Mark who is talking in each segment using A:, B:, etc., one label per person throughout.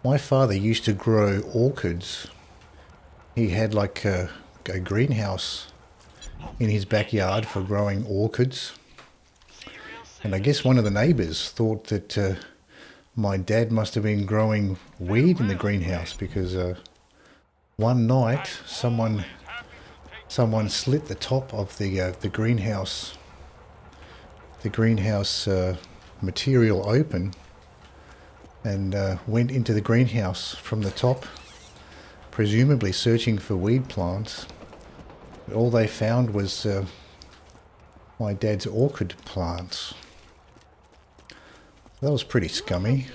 A: My father used to grow orchids. He had like a greenhouse in his backyard for growing orchids. And I guess one of the neighbours thought that my dad must have been growing weed in the greenhouse because one night someone slit the top of the greenhouse material open and went into the greenhouse from the top, presumably searching for weed plants. But all they found was my dad's orchid plants. That was pretty scummy.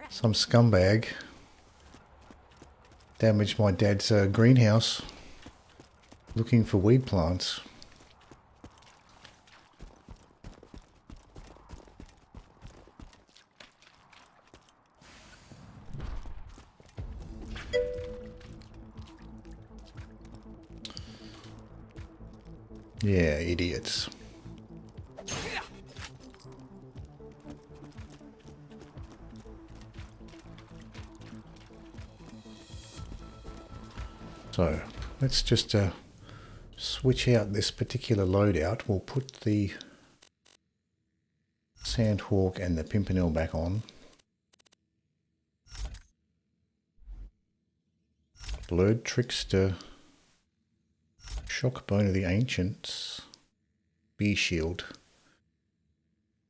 A: Some scumbag damaged my dad's greenhouse looking for weed plants. Yeah, idiots. So let's just switch out this particular loadout. We'll put the Sandhawk and the Pimpernel back on. Blurred Trickster, Shockbone of the Ancients, Bee Shield,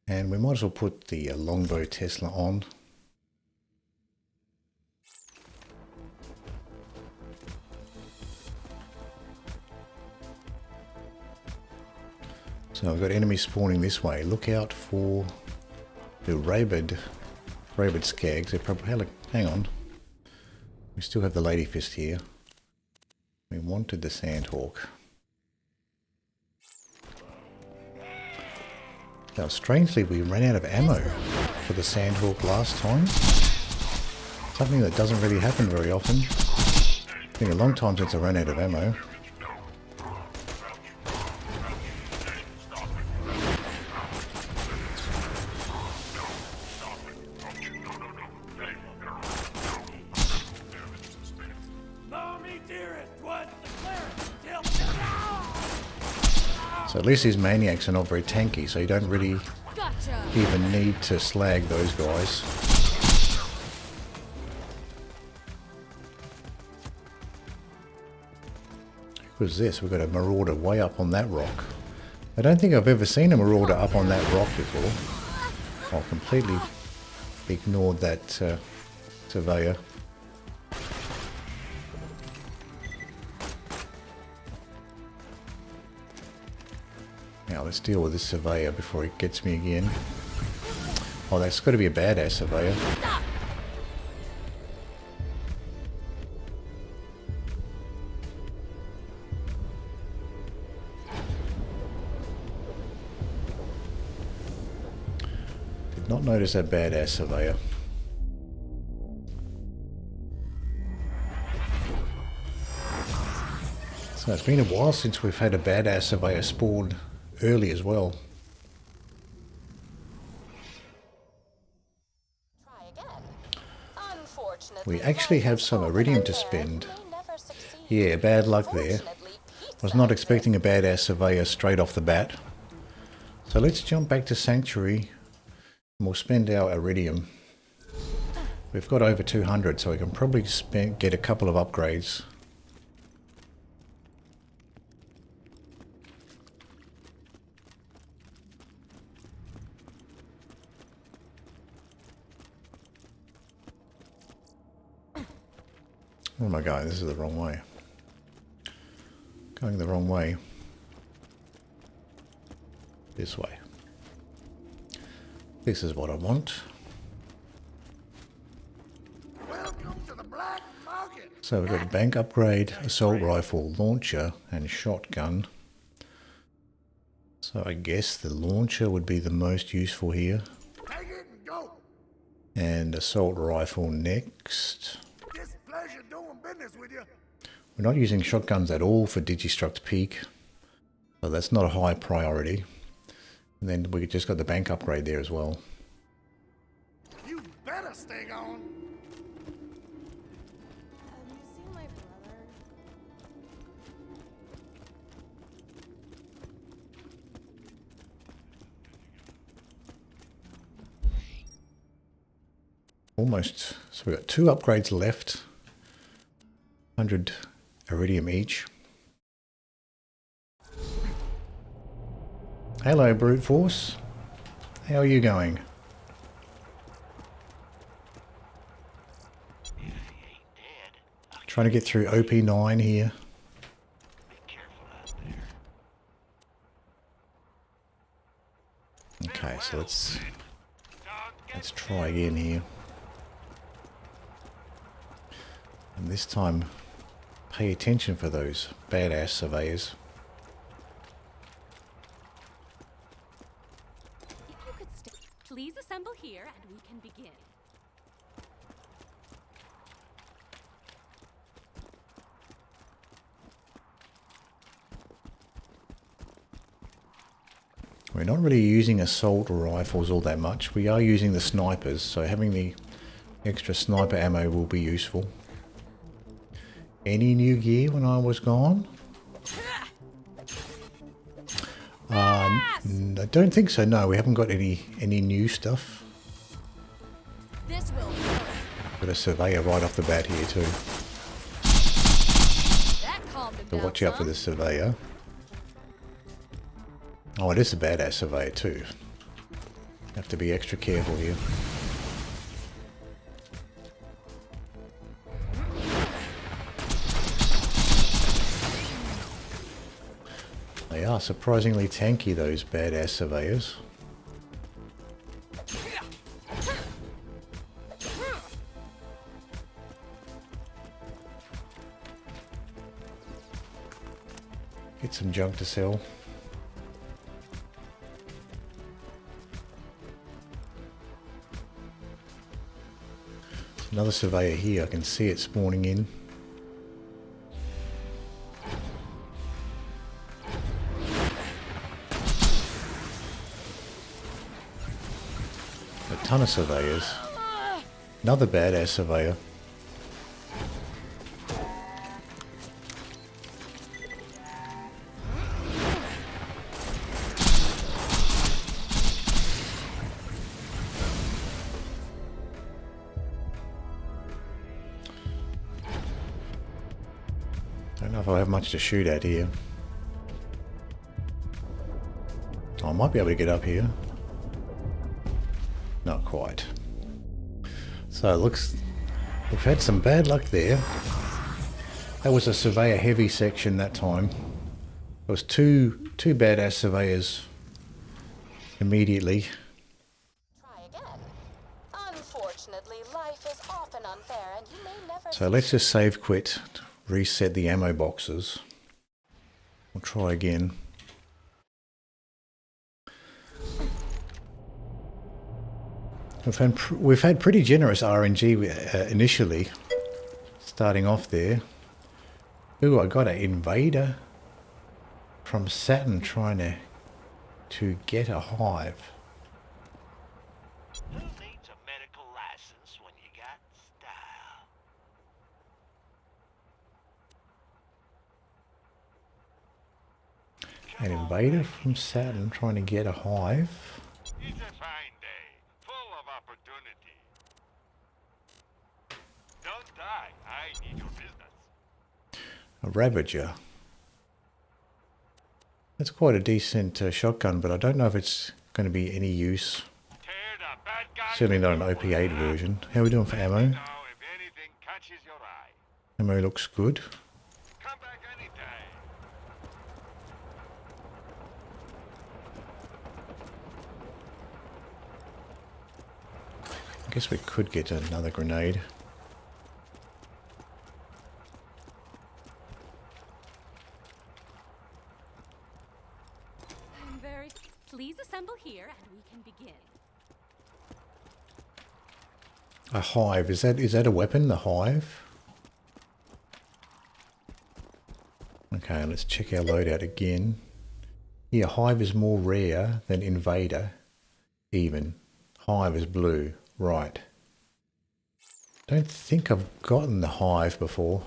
A: and we might as well put the Longbow Tesla on. So I've got enemies spawning this way. Look out for the rabid skags. They're probably, hang on. We still have the Lady Fist here. We wanted the Sandhawk. Now, strangely, we ran out of ammo for the Sandhawk last time. Something that doesn't really happen very often. It's been a long time since I ran out of ammo. So at least these maniacs are not very tanky, so you don't really even need to slag those guys. What's this? We've got a marauder way up on that rock. I don't think I've ever seen a marauder up on that rock before. I completely ignored that surveyor. Now let's deal with this surveyor before he gets me again. Oh, that's got to be a badass surveyor. Did not notice that badass surveyor. So it's been a while since we've had a badass surveyor spawn early as well. We actually have some iridium to spend. Yeah, bad luck there. Was not expecting a badass surveyor straight off the bat. So let's jump back to Sanctuary and we'll spend our iridium. We've got over 200, so we can probably get a couple of upgrades. Oh my god, this is the wrong way. Going the wrong way. This way. This is what I want.
B: Welcome to the black market.
A: So we've got a bank upgrade, assault rifle, launcher, and shotgun. So I guess the launcher would be the most useful here.
B: Take it and go.
A: And assault rifle next.
B: Displeasure doing business with you.
A: We're not using shotguns at all for Digistruct Peak, so that's not a high priority. And then we just got the bank upgrade there as well.
B: You better stay on.
A: Almost. So we've got 2 upgrades left. 100 iridium each. Hello, brute force. How are you going? Trying to get through OP9 here. Okay, so let's try again here. And this time, pay attention for those badass surveyors.
C: If you could please assemble here and we can begin.
A: We're not really using assault rifles all that much. We are using the snipers, so having the extra sniper ammo will be useful. Any new gear when I was gone? I don't think so. No, we haven't got any new stuff.
C: This will work.
A: Got a surveyor right off the bat here too.
C: That calmed him
A: So
C: down,
A: watch out for
C: son.
A: the surveyor. Oh, it is a badass surveyor too. Have to be extra careful here. They are surprisingly tanky, those badass surveyors. Get some junk to sell. Another surveyor here, I can see it spawning in. A ton of surveyors. Another badass surveyor. Don't know if I'll have much to shoot at here. I might be able to get up here. Not quite. So it looks... We've had some bad luck there. That was a surveyor heavy section that time. There was two badass surveyors immediately.
D: Try again. Unfortunately, life is often unfair and you may never...
A: So let's just save quit, reset the ammo boxes. We'll try again. We've had pretty generous RNG initially, starting off there. Ooh, I got an invader from Saturn trying to get a hive.
E: Who needs a medical license when you got style?
A: An invader from Saturn trying to get a hive.
E: It's a fine day, full of opportunity. Don't die, I need your business.
A: A Ravager. That's quite a decent shotgun, but I don't know if it's going to be any use.
E: Tear the bad guys.
A: Certainly not an OP8 version. How are we doing for ammo?
E: Now, if anything catches your eye,
A: Ammo looks good.
E: come back anytime.
A: I guess we could get another grenade.
C: I'm very... Please assemble here and we can begin.
A: A hive, is that a weapon, the hive? Okay, let's check our loadout again. Yeah, hive is more rare than invader, even. Hive is blue, right. Don't think I've gotten the hive before.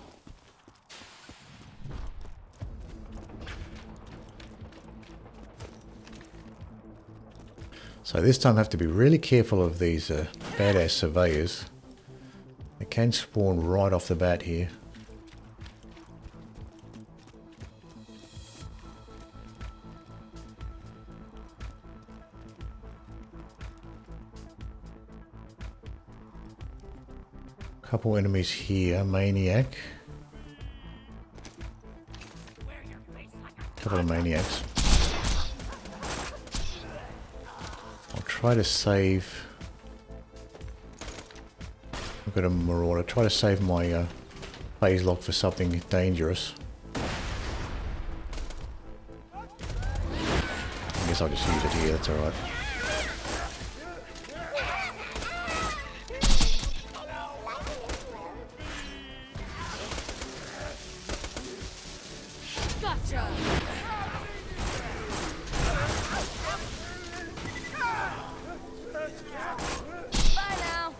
A: So this time I have to be really careful of these badass surveyors. can spawn right off the bat here. Couple enemies here, maniac. Couple of maniacs. I'll try to save. I've got a marauder. Try to save my phase lock for something dangerous. I guess I'll just use it here. That's all right.
C: Gotcha. Bye now.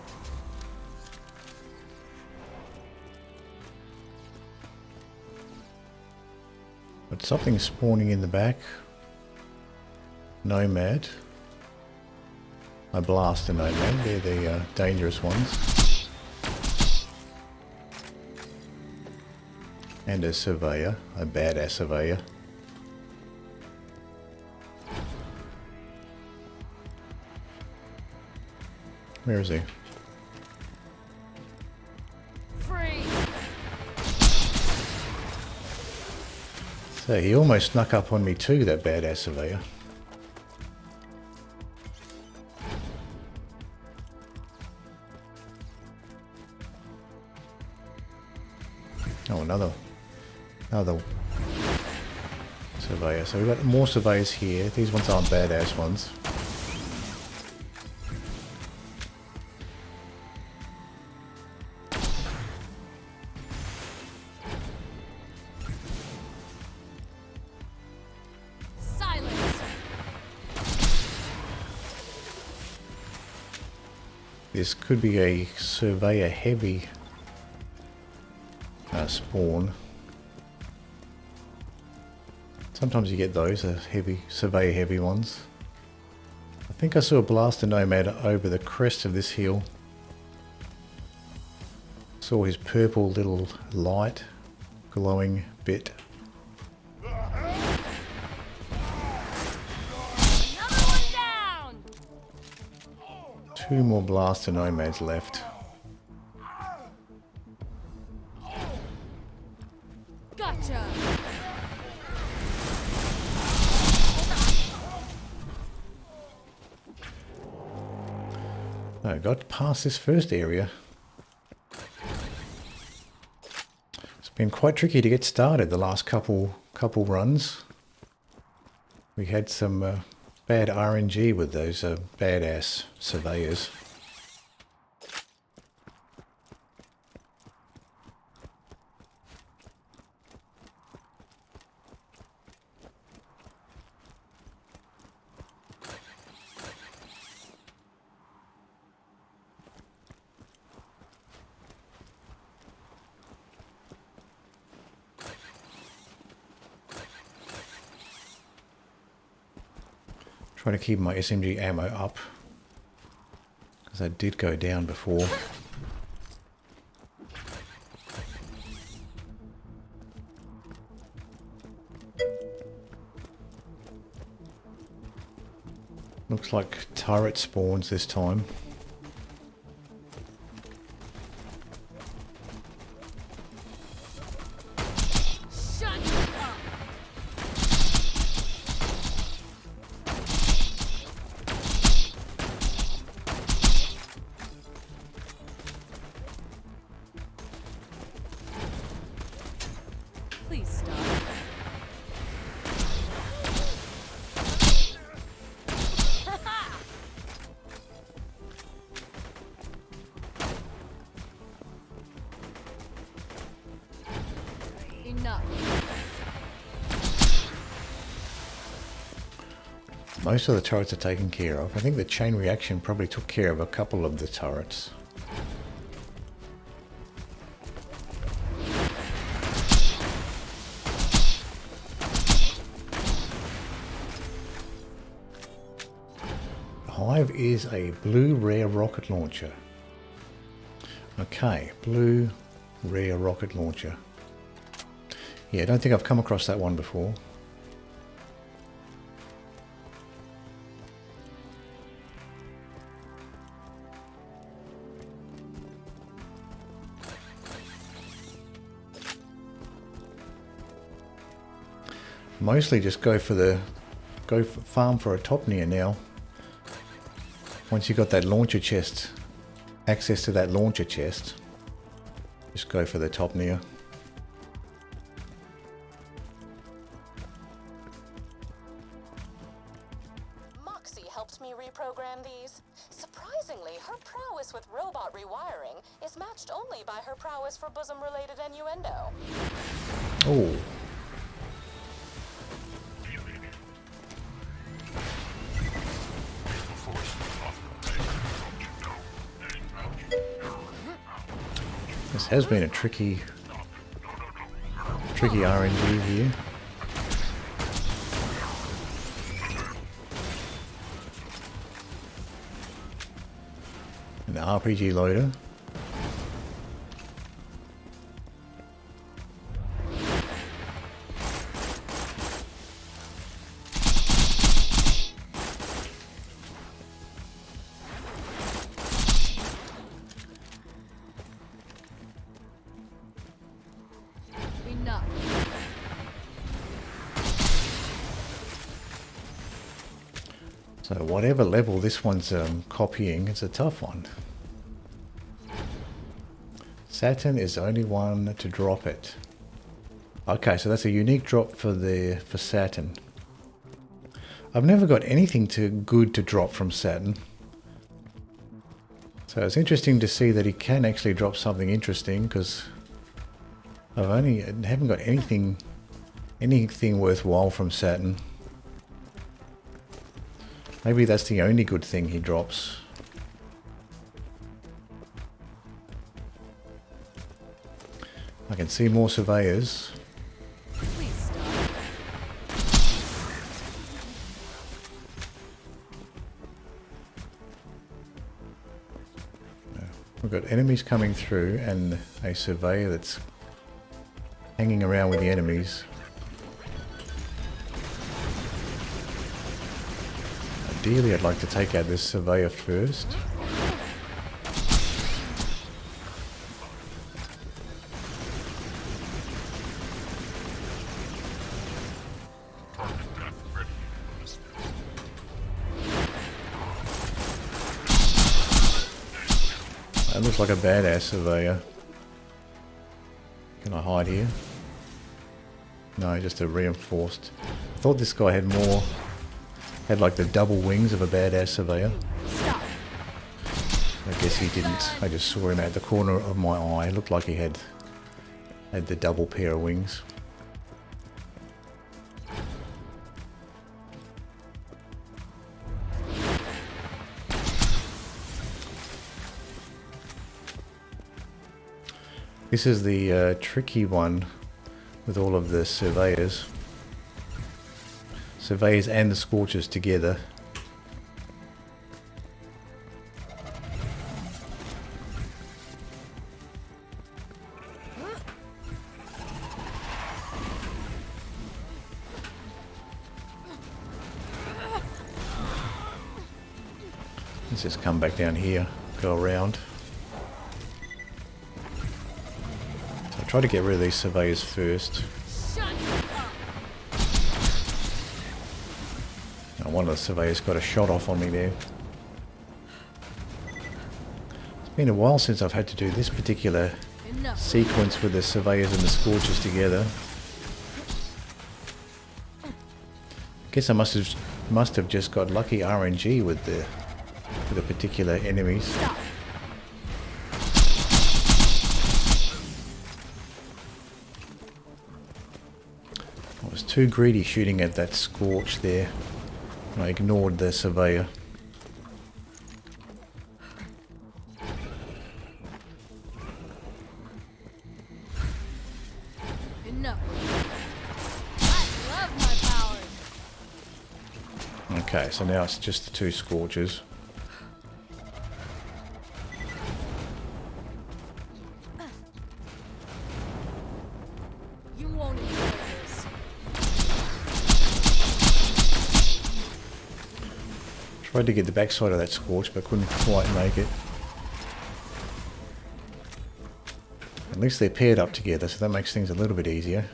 A: But something's spawning in the back. Nomad. I blast the Nomad. They're the dangerous ones. And a surveyor. A badass surveyor. Where is he?
C: Free.
A: So he almost snuck up on me too, that badass surveyor. Oh, another surveyor. So we've got more surveyors here. These ones aren't badass ones.
C: Silence.
A: This could be a surveyor heavy spawn. Sometimes you get those, heavy surveyor heavy ones. I think I saw a blaster nomad over the crest of this hill. Saw his purple little light glowing bit.
C: Another one down.
A: Two more blaster nomads left.
C: Gotcha.
A: I got past this first area. It's been quite tricky to get started the last couple runs. We had some bad RNG with those badass surveyors. Trying to keep my SMG ammo up, because I did go down before. Looks like turret spawns this time.
C: Shut up. Please stop. Enough.
A: Most of the turrets are taken care of. I think the chain reaction probably took care of a couple of the turrets. Hive is a blue rare rocket launcher. Okay, blue rare rocket launcher. Yeah, I don't think I've come across that one before. Mostly just farm for a top near now. Once you got that launcher chest, access to that launcher chest, just go for the top near.
D: Moxie helped me reprogram these. Surprisingly, her prowess with robot rewiring is matched only by her prowess for bosom-related innuendo.
A: Oh. This has been a tricky RNG here. An RPG loader.
C: Enough.
A: So whatever level this one's copying, it's a tough one. Saturn is the only one to drop it. Okay, so that's a unique drop for Saturn. I've never got anything good to drop from Saturn. So it's interesting to see that he can actually drop something interesting, because I haven't got anything worthwhile from Saturn. Maybe that's the only good thing he drops. I can see more surveyors.
C: Please stop.
A: We've got enemies coming through and a surveyor that's hanging around with the enemies. Ideally, I'd like to take out this surveyor first. That looks like a badass surveyor. Can I hide here? No, just a reinforced. I thought this guy had like the double wings of a badass surveyor.
C: Stop.
A: I guess he didn't. I just saw him at the corner of my eye. It looked like he had the double pair of wings. This is the tricky one with all of the surveyors. Surveyors and the Scorchers together. Let's just come back down here, go around. So I'll try to get rid of these surveyors first.
C: Shut up.
A: Now, one of the surveyors got a shot off on me there. It's been a while since I've had to do this particular
C: Enough.
A: sequence with the surveyors and the Scorchers together. I guess I must have just got lucky RNG with the particular enemies.
C: Stop.
A: I was too greedy shooting at that Scorch there. I ignored the surveyor.
C: Enough. I love my powers.
A: Okay, so now it's just the two Scorchers. Tried to get the backside of that Scorch, but couldn't quite make it. At least they're paired up together, so that makes things a little bit easier.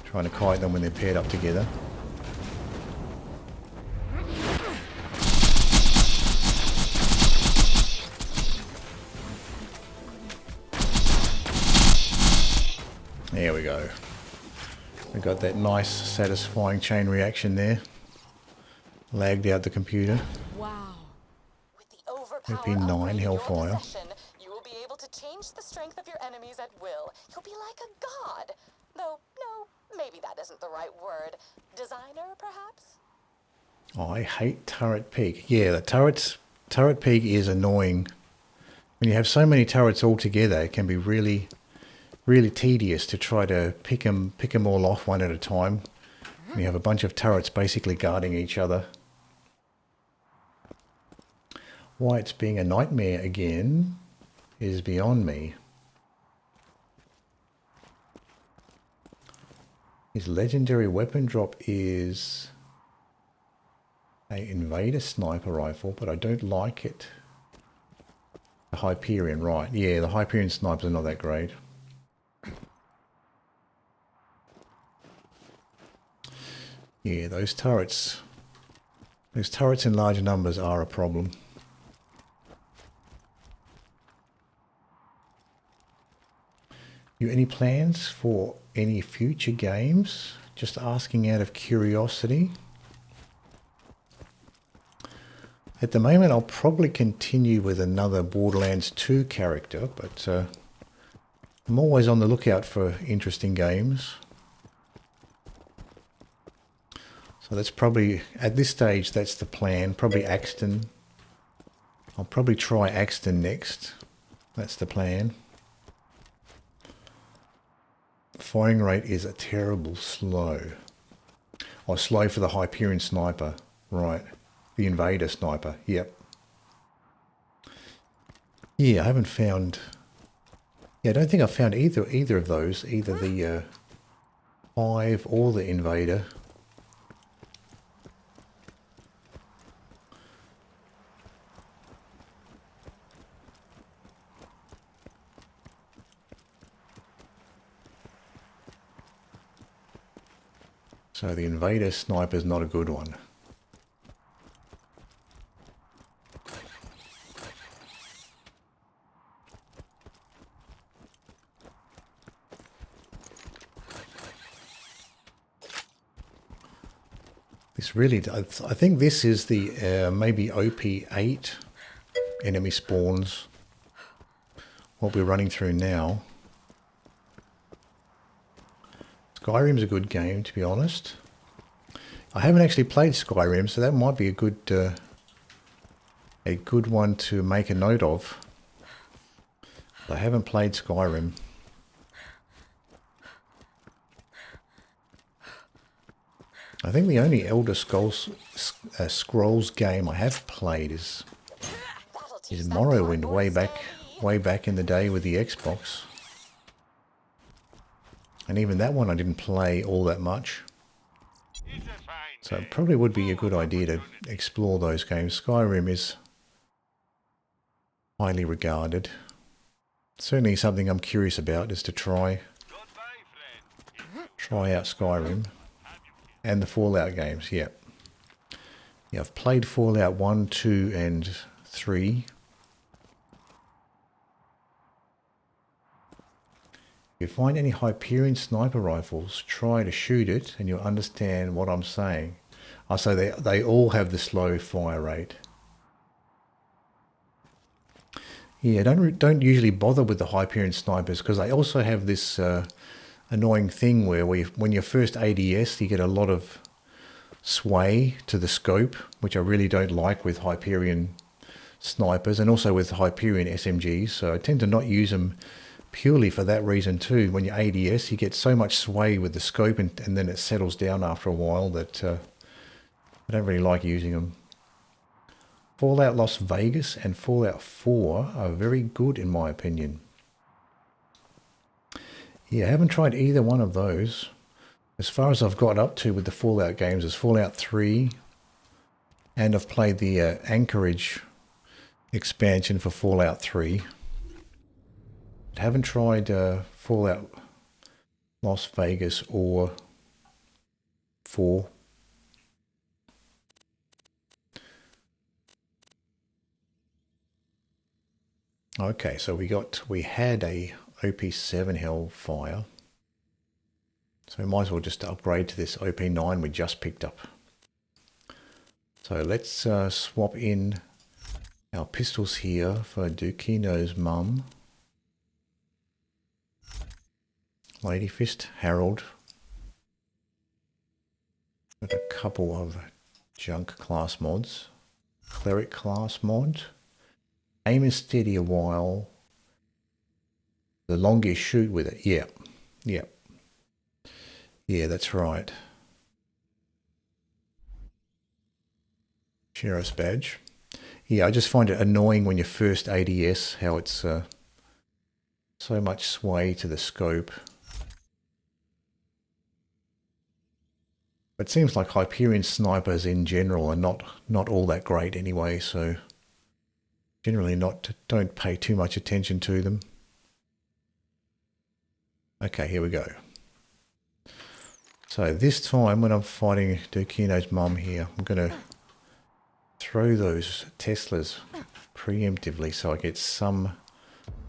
A: Trying to kite them when they're paired up together. There we go. We got that nice, satisfying chain reaction there. Lagged out the computer.
C: Wow.
D: With the overpower
A: OP9
D: upgrade in your
A: Hellfire.
D: possession, you will be able to change the strength of your enemies at will. You'll be like a god. Though, no, maybe that isn't the right word. Designer, perhaps?
A: I hate Turret Peak. Yeah, the turret peak is annoying. When you have so many turrets all together, it can be really tedious to try to pick them all off one at a time. And you have a bunch of turrets basically guarding each other. Why it's being a nightmare again is beyond me. His legendary weapon drop is an invader sniper rifle, but I don't like it. The Hyperion, right. Yeah, the Hyperion snipers are not that great. Yeah, those turrets in large numbers are a problem. You any plans for any future games? Just asking out of curiosity. At the moment, I'll probably continue with another Borderlands 2 character, but I'm always on the lookout for interesting games. So that's probably, at this stage, that's the plan. Probably Axton. I'll probably try Axton next. That's the plan. Firing rate is a terrible slow. Oh, slow for the Hyperion sniper. Right. The invader sniper. Yep. Yeah, I haven't found... Yeah, I don't think I've found either of those. Either the 5 or the invader. So the invader sniper is not a good one. This really, I think this is the maybe OP8 enemy spawns. What we're running through now. Skyrim's a good game, to be honest. I haven't actually played Skyrim, so that might be a good one to make a note of. I haven't played Skyrim. I think the only Elder Scrolls game I have played is Morrowind way back in the day with the Xbox. And even that one I didn't play all that much. So it probably would be a good idea to explore those games. Skyrim is highly regarded. Certainly something I'm curious about is to try out Skyrim. And the Fallout games, yeah. Yeah, I've played Fallout 1, 2 and 3. If you find any Hyperion sniper rifles, try to shoot it and you'll understand what I'm saying. I say they all have the slow fire rate. Yeah, don't usually bother with the Hyperion snipers because they also have this annoying thing where when you're first ADS, you get a lot of sway to the scope, which I really don't like with Hyperion snipers and also with Hyperion SMGs. So I tend to not use them purely for that reason too. When you're ADS, you get so much sway with the scope and then it settles down after a while that I don't really like using them. Fallout Las Vegas and Fallout 4 are very good in my opinion. Yeah, I haven't tried either one of those. As far as I've got up to with the Fallout games is Fallout 3, And I've played the Anchorage expansion for Fallout 3. I haven't tried Fallout Las Vegas or 4. Okay, so we had a OP7 Hellfire. So we might as well just upgrade to this OP9 we just picked up. So let's swap in our pistols here for Dukino's mum. Lady Fist, Harold. Got a couple of junk class mods. Cleric class mod. Aim is steady a while. The longer you shoot with it. Yeah. Yeah, that's right. Sheriff's badge. Yeah, I just find it annoying when you first ADS how it's so much sway to the scope. It seems like Hyperion snipers in general are not all that great anyway, so generally don't pay too much attention to them. Okay, here we go. So this time when I'm fighting Dukino's mum here, I'm going to throw those Teslas preemptively so I get some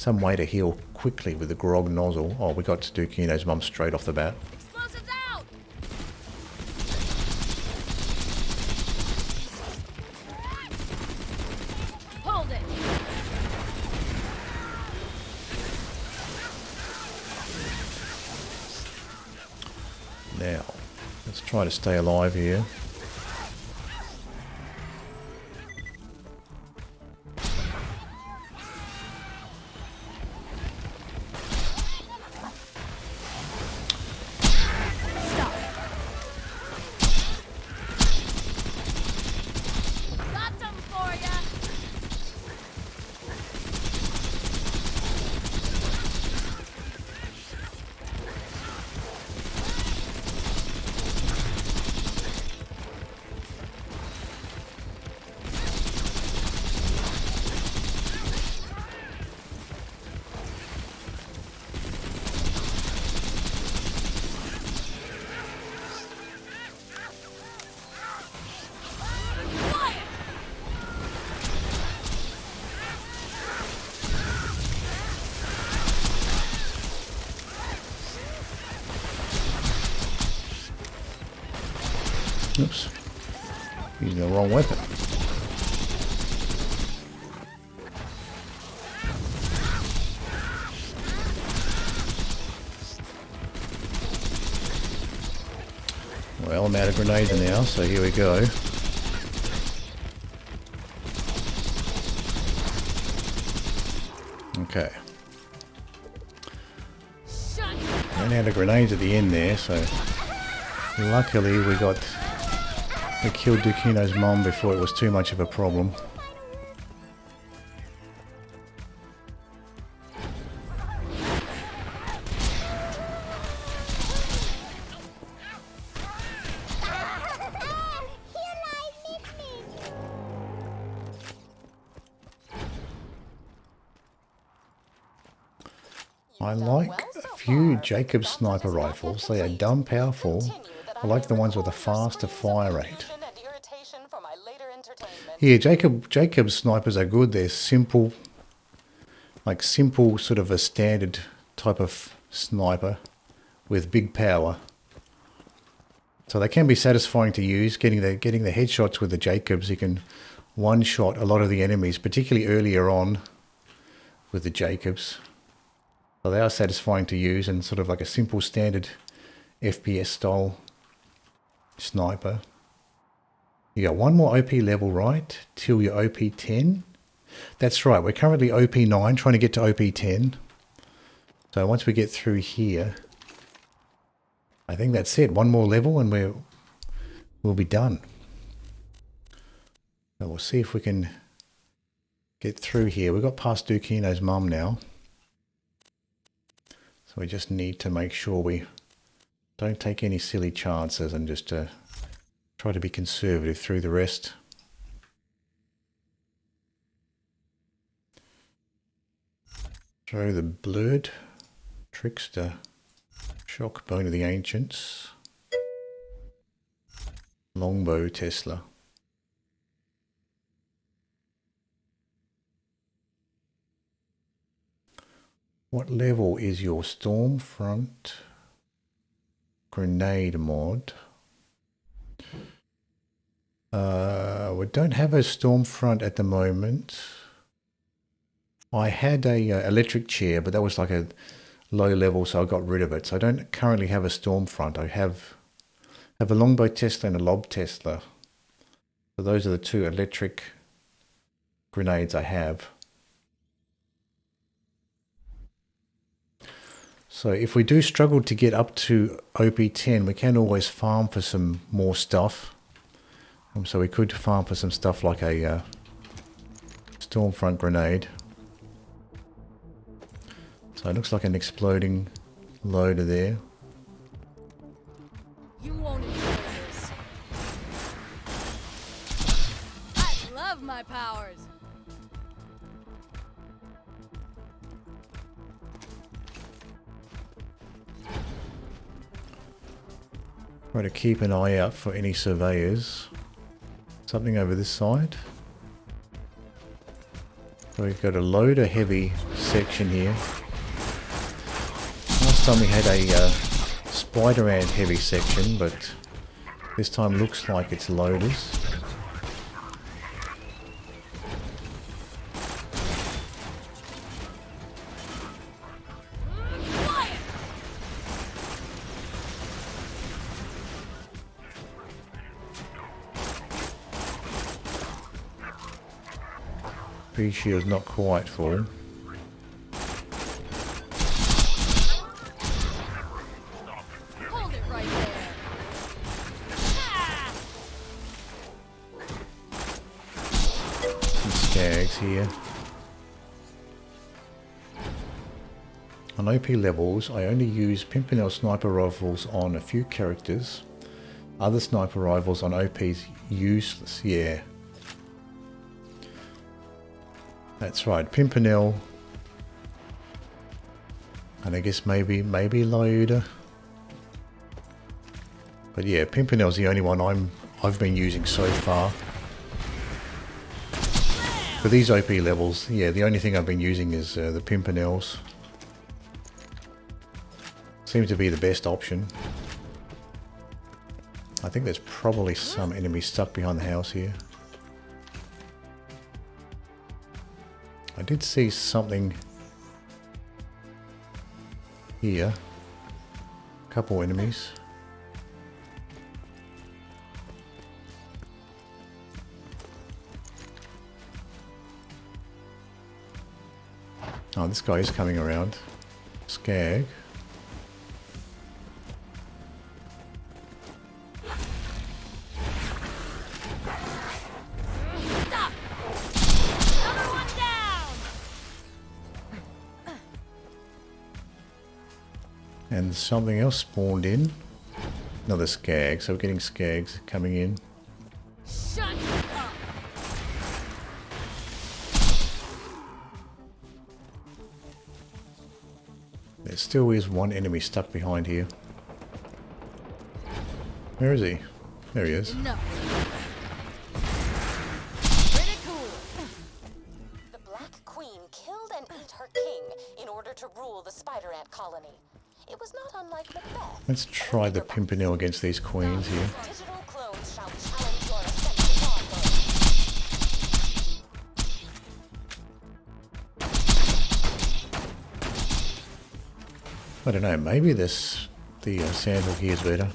A: way to heal quickly with the grog nozzle. Oh, we got Dukino's mum straight off the bat.
C: Explosives out! Hold it!
A: Now, let's try to stay alive here.
C: Got some for ya!
A: Oops. Using the wrong weapon. Well, I'm out of grenades now, so here we go. Okay. Ran out of grenades at the end there, so luckily we killed Dukino's mom before it was too much of a problem. I like a few Jacob sniper rifles. They are dumb powerful. I like the ones with a faster fire rate. Yeah, Jacob snipers are good. They're simple, simple sort of a standard type of sniper with big power. So they can be satisfying to use. Getting the headshots with the Jacobs, you can one-shot a lot of the enemies, particularly earlier on with the Jacobs. So they are satisfying to use and sort of like a simple standard FPS style sniper. You got one more OP level, right? Till you're OP10. That's right, we're currently OP9, trying to get to OP10. So once we get through here, I think that's it. One more level and we'll be done. So we'll see if we can get through here. We've got past Dukino's mum now. So we just need to make sure we don't take any silly chances and just try to be conservative through the rest. Throw the Blurred Trickster. Shock Bone of the Ancients. Longbow Tesla. What level is your Stormfront grenade mod? We don't have a Stormfront at the moment. I had a electric chair, but that was like a low level, so I got rid of it. So I don't currently have a Stormfront. I have a Longbow Tesla and a Lob Tesla. So those are the two electric grenades I have. So if we do struggle to get up to OP10, we can always farm for some more stuff. So we could farm for some stuff like a Stormfront grenade. So it looks like an exploding loader there.
C: You won't enjoy this. I love my powers.
A: Try to keep an eye out for any surveyors. Something over this side. So we've got a loader heavy section here. Last time we had a spiderant heavy section, but this time looks like it's loaders. Tree shield's not quite full.
C: Hold it right there. Ah!
A: Some skags here. On OP levels, I only use Pimpernel sniper rifles on a few characters. Other sniper rifles on OP's useless, yeah. That's right, Pimpernel, and I guess maybe loader. But yeah, Pimpernel's the only one I've been using so far. For these OP levels, yeah, the only thing I've been using is the Pimpernels. Seems to be the best option. I think there's probably some enemies stuck behind the house here. I did see something here. A couple enemies. Oh, this guy is coming around. Skag. And something else spawned in. Another skag, so we're getting skags coming in.
C: Shut up.
A: There still is one enemy stuck behind here. Where is he? There he is.
C: No. Pretty cool.
D: The Black Queen killed and ate her king in order to rule the spiderant colony. It was not unlike Macbeth.
A: Let's try the Pimpernel against these queens here.
D: Digital clones shall challenge your ascension hardware.
A: I don't know, maybe the sandal here is better.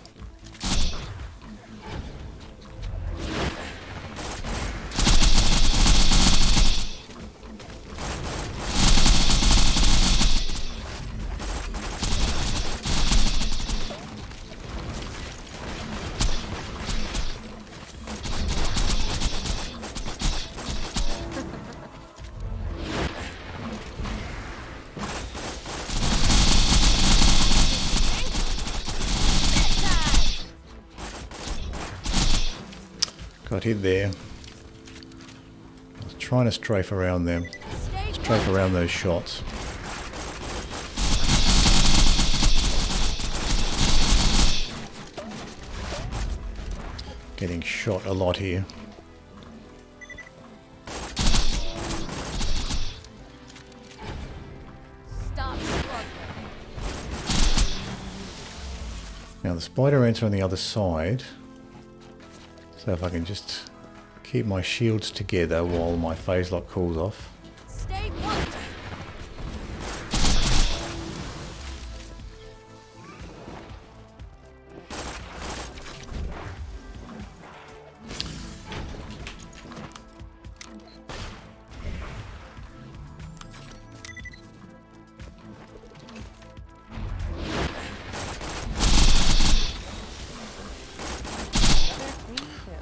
A: Got hit there. I was trying to strafe around them. Strafe around those shots. Getting shot a lot here.
C: Stop struggling.
A: Now the spider ants are on the other side. So if I can just keep my shields together while my phase lock cools off.
C: Stay put.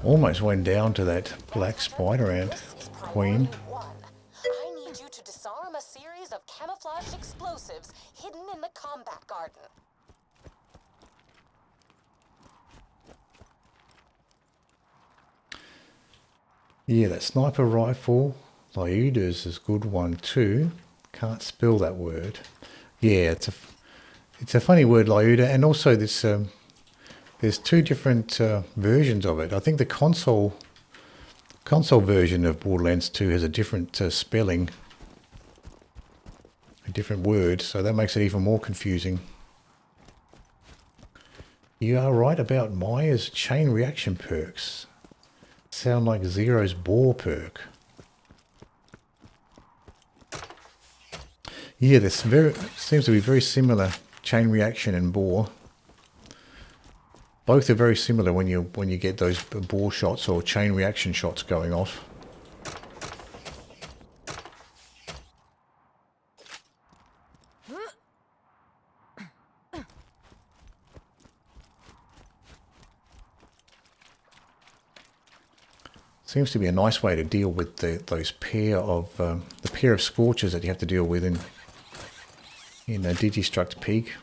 A: Almost went down to that black spider ant queen.
D: One. I need you to disarm a series of camouflaged explosives hidden in the combat garden.
A: Yeah, that sniper rifle, Lyuda's is a good one too. Can't spell that word. Yeah, it's a funny word, Lyuda, and also this there's two different versions of it. I think the console version of Borderlands 2 has a different spelling, a different word, so that makes it even more confusing. You are right about Maya's chain reaction perks. Sound like Zero's boar perk. Yeah, this seems to be very similar, chain reaction and boar. Both are very similar when you get those boar shots or chain reaction shots going off. Seems to be a nice way to deal with those pair of the pair of Scorches that you have to deal with in Digistruct Peak.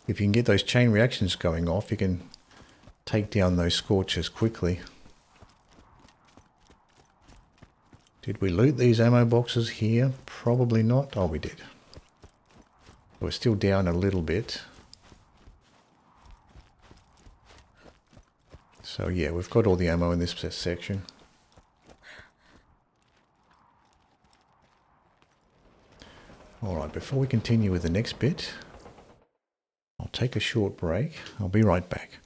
A: If you can get those chain reactions going off, you can take down those Scorches quickly. Did we loot these ammo boxes here? Probably not. Oh, we did. We're still down a little bit. So yeah, we've got all the ammo in this section. Alright, before we continue with the next bit, I'll take a short break. I'll be right back.